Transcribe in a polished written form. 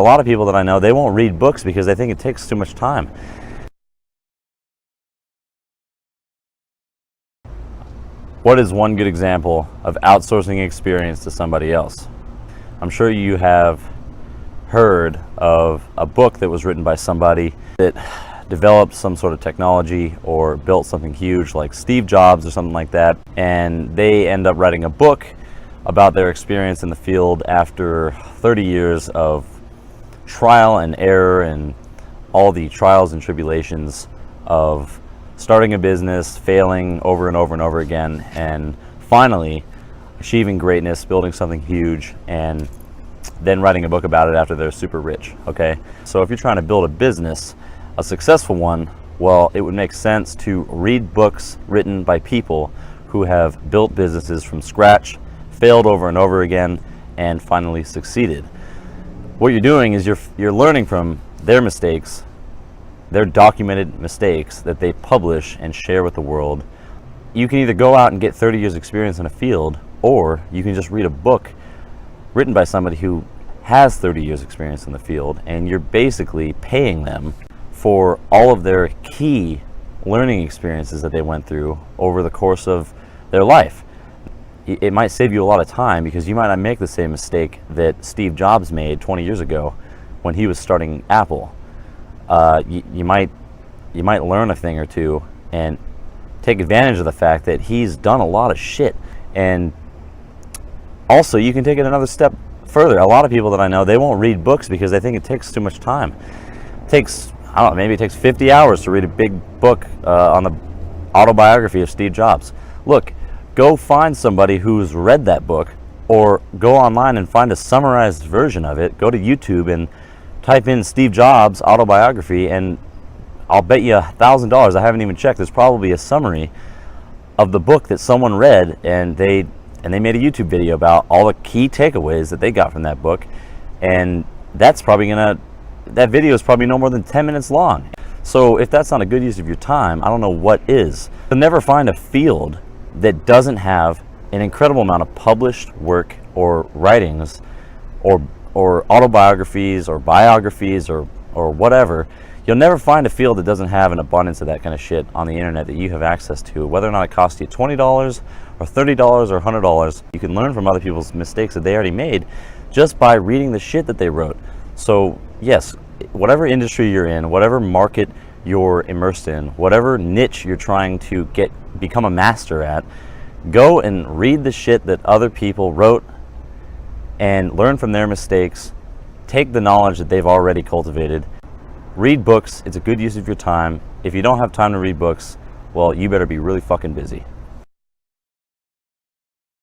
A lot of people that I know, they won't read books because they think it takes too much time. What is one good example of outsourcing experience to somebody else? I'm sure you have heard of a book that was written by somebody that developed some sort of technology or built something huge like Steve Jobs or something like that, and they end up writing a book about their experience in the field after 30 years of trial and error and all the trials and tribulations of starting a business, failing over and over and over again, and finally achieving greatness, building something huge, and then writing a book about it after they're super rich. Okay, so if you're trying to build a business, a successful one, well, it would make sense to read books written by people who have built businesses from scratch, failed over and over again, and finally succeeded. What you're doing is you're learning from their mistakes, their documented mistakes that they publish and share with the world. You can either go out and get 30 years experience in a field, or you can just read a book written by somebody who has 30 years experience in the field, and you're basically paying them for all of their key learning experiences that they went through over the course of their life. It might save you a lot of time because you might not make the same mistake that Steve Jobs made 20 years ago when he was starting Apple. You might learn a thing or two and take advantage of the fact that he's done a lot of shit. And also, you can take it another step further. A lot of people that I know, they won't read books because they think it takes too much time. It takes, I don't know, maybe it takes 50 hours to read a big book on the autobiography of Steve Jobs. Look, go find somebody who's read that book, or go online and find a summarized version of it. Go to YouTube and type in Steve Jobs autobiography, and I'll bet you $1,000, I haven't even checked, there's probably a summary of the book that someone read, and they made a YouTube video about all the key takeaways that they got from that book. And that video is probably no more than 10 minutes long. So if that's not a good use of your time, I don't know what is. You'll never find a field that doesn't have an incredible amount of published work or writings or autobiographies or biographies or whatever. You'll never find a field that doesn't have an abundance of that kind of shit on the internet that you have access to. Whether or not it costs you $20 or $30 or $100, you can learn from other people's mistakes that they already made just by reading the shit that they wrote. So yes, whatever industry you're in, whatever market you're immersed in, whatever niche you're trying to become a master at, go and read the shit that other people wrote and learn from their mistakes. Take the knowledge that they've already cultivated. Read books. It's a good use of your time. If you don't have time to read books, well, you better be really fucking busy.